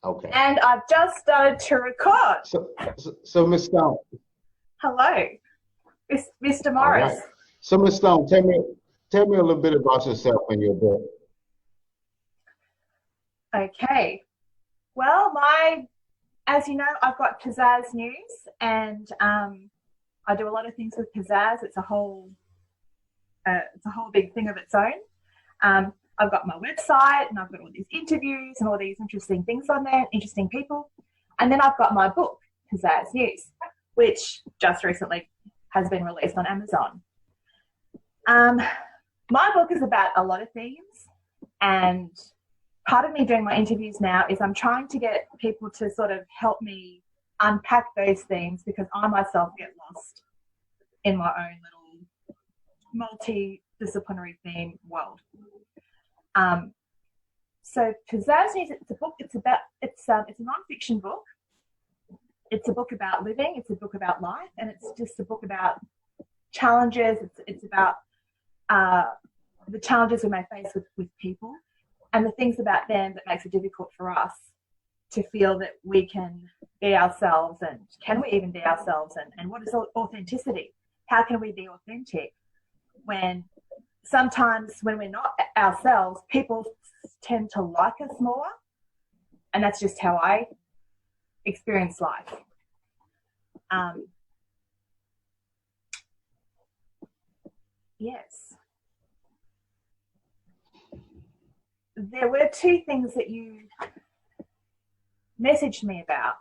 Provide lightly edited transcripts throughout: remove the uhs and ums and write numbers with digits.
Okay. And I've just started to record. So Miss Stone. Hello, Mr. All Morris. right. So Miss Stone, tell me a little bit about yourself and your book. Okay. Well, as you know, I've got Pizzaz News, and I do a lot of things with Pizzaz. It's a whole big thing of its own. I've got my website, and I've got all these interviews and all these interesting things on there, interesting people. And then I've got my book, Pizzaz News, which just recently has been released on Amazon. My book is about a lot of themes, and part of me doing my interviews now is I'm trying to get people to sort of help me unpack those themes, because I myself get lost in my own little multidisciplinary theme world. So Pizzaz News, it's a book. It's a non-fiction book. It's a book about living. It's a book about life, and it's just a book about challenges. It's about the challenges we may face with people, and the things about them that makes it difficult for us to feel that we can be ourselves, and can we even be ourselves, and what is authenticity? How can we be authentic when sometimes when we're not ourselves, people tend to like us more, and that's just how I experience life. Yes. There were two things that you messaged me about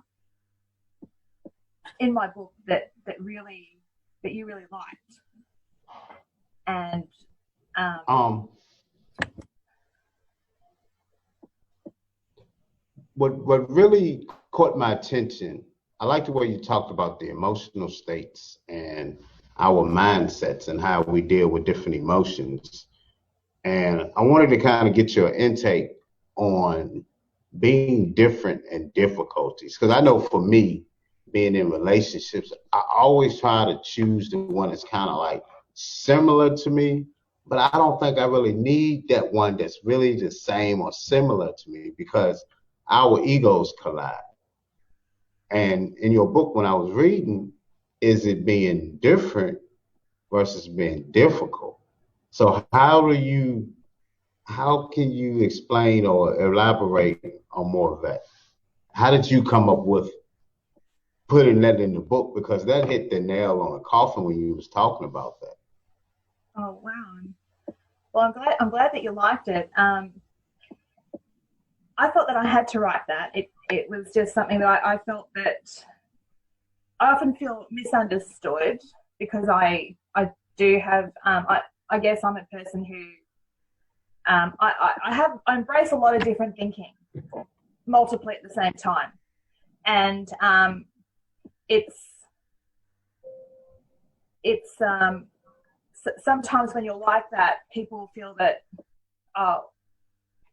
in my book that you really liked, and What really caught my attention, I like the way you talked about the emotional states and our mindsets and how we deal with different emotions. And I wanted to kind of get your intake on being different and difficulties. Because I know for me, being in relationships, I always try to choose the one that's kind of like similar to me, but I don't think I really need that one that's really the same or similar to me, because our egos collide. And in your book, when I was reading, is it being different versus being difficult? So how can you explain or elaborate on more of that? How did you come up with putting that in the book? Because that hit the nail on the coffin when you was talking about that. Oh wow! Well, I'm glad that you liked it. I felt that I had to write that. It was just something that I felt that I often feel misunderstood, because I do have I guess I'm a person who I embrace a lot of different thinking, multiply at the same time, and sometimes when you're like that, people feel that, oh,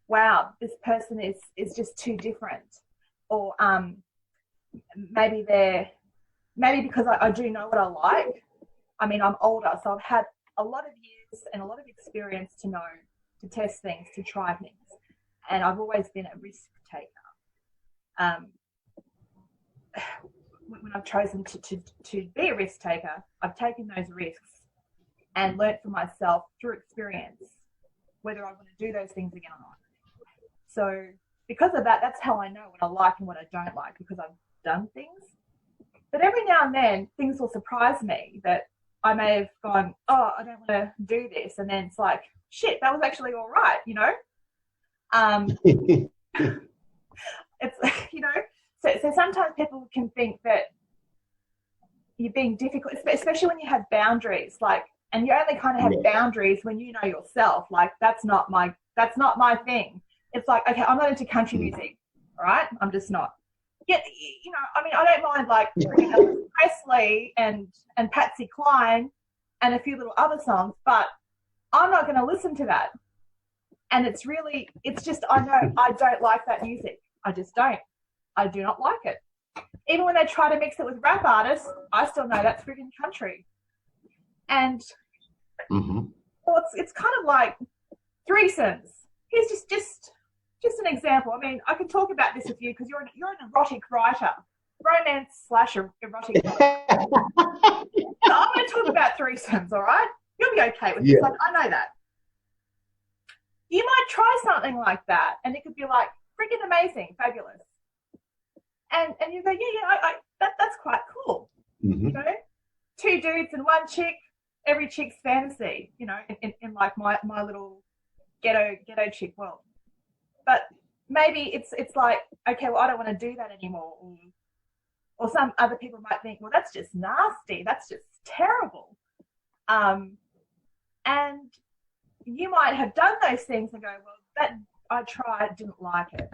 wow, this person is just too different, or maybe because I do know what I like. I mean, I'm older, so I've had a lot of years and a lot of experience to test things, to try things, and I've always been a risk taker. When I've chosen to be a risk taker, I've taken those risks and learnt for myself through experience whether I want to do those things again or not. So because of that, that's how I know what I like and what I don't like, because I've done things. But every now and then, things will surprise me that I may have gone, oh, I don't want to do this. And then it's like, shit, that was actually all right, you know? It's, you know, so sometimes people can think that you're being difficult, especially when you have boundaries, like, and you only kind of have boundaries when you know yourself, like, that's not my thing. It's like, okay, I'm not into country music, all right? I'm just not. Yeah, you know, I mean, I don't mind like Elvis Presley and Patsy Cline and a few little other songs, but I'm not going to listen to that. And it's just, I know I don't like that music. I just don't. I do not like it. Even when they try to mix it with rap artists, I still know that's freaking country. And well, it's kind of like threesomes. Here's just just an example. I mean, I can talk about this with you because you're an erotic writer, romance/erotic writer. So I'm going to talk about threesomes, all right? You'll be okay with this. Like, I know that. You might try something like that, and it could be like freaking amazing, fabulous. And you go, that's quite cool. Mm-hmm. You know, 2 dudes and 1 chick, every chick's fantasy. You know, in like my little ghetto chick world. But maybe it's like, okay, well, I don't want to do that anymore. Or some other people might think, well, that's just nasty. That's just terrible. And you might have done those things and go, well, that I tried, didn't like it.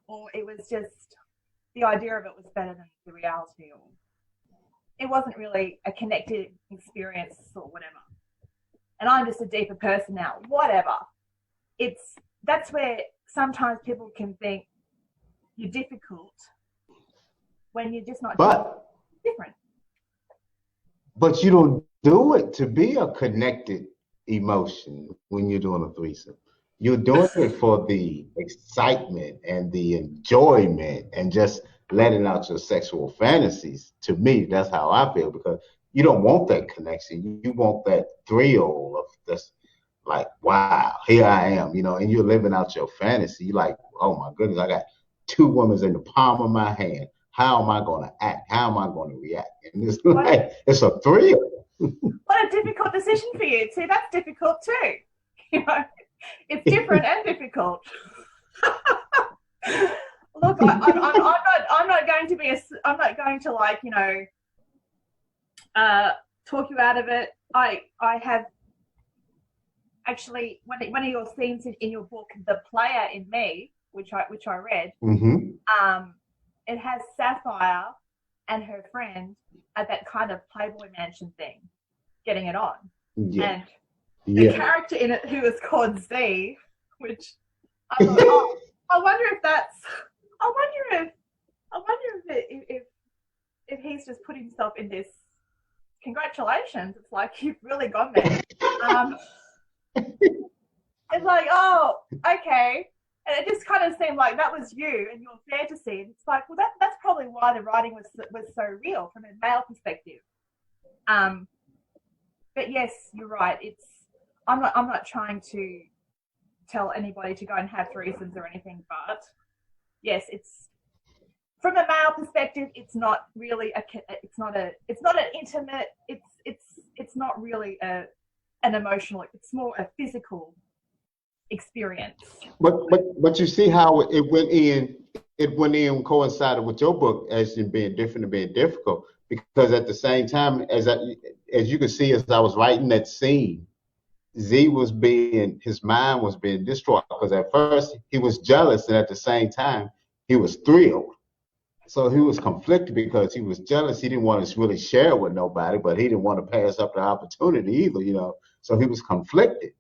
Or it was just, the idea of it was better than the reality. Or it wasn't really a connected experience or whatever. And I'm just a deeper person now. Whatever. That's where sometimes people can think you're difficult when you're just not different. But you don't do it to be a connected emotion when you're doing a threesome. You're doing it for the excitement and the enjoyment and just letting out your sexual fantasies. To me, that's how I feel, because you don't want that connection. You want that thrill of this, like, wow, here I am, you know, and you're living out your fantasy. You're like, oh my goodness, I got 2 women in the palm of my hand. How am I going to act? How am I going to react? And it's like, it's a thrill. What a difficult decision for you. See, that's difficult too. You know, it's different and difficult. Look, I'm not going to like, you know, talk you out of it. I have actually one of your themes in your book, The Player in Me, which I read. Mm-hmm. It has Sapphire and her friend at that kind of Playboy Mansion thing, getting it on. Yeah. And the character in it who is called Z, which I thought, oh, I wonder if he's just put himself in this. Congratulations! It's like you've really gone there. It's like, oh, okay. And it just kind of seemed like that was you and your fantasy. And it's like, well, that's probably why the writing was so real from a male perspective. But yes, you're right. I'm not trying to tell anybody to go and have threesomes or anything, but yes, it's from a male perspective. It's not really it's not an intimate. It's not really an emotional. It's more a physical experience. But you see how it went in coincided with your book as in being different and being difficult, because at the same time as you can see, as I was writing that scene, his mind was being destroyed, because at first he was jealous and at the same time he was thrilled. So he was conflicted because he was jealous. He didn't want to really share it with nobody, but he didn't want to pass up the opportunity either, you know. So he was conflicted.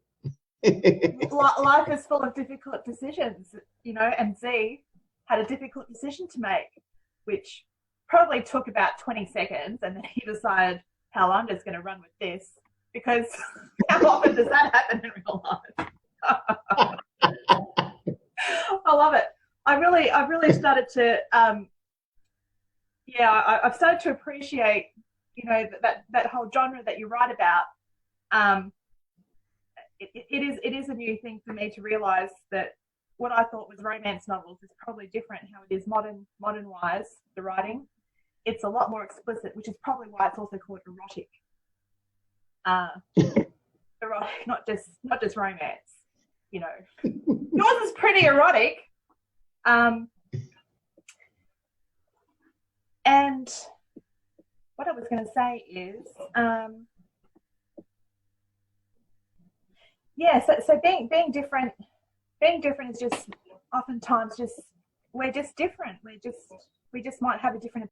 Life is full of difficult decisions, you know, and Z had a difficult decision to make, which probably took about 20 seconds, and then he decided, hell, I'm just going to run with this, because how often does that happen in real life? I love it. I really started to, I've started to appreciate, you know, that whole genre that you write about. It is a new thing for me to realize that what I thought was romance novels is probably different how it is modern wise, the writing. It's a lot more explicit, which is probably why it's also called erotic. Erotic, not just romance, you know. Yours is pretty erotic. And what I was going to say is, so being different is just oftentimes just we're just different. We just might have a different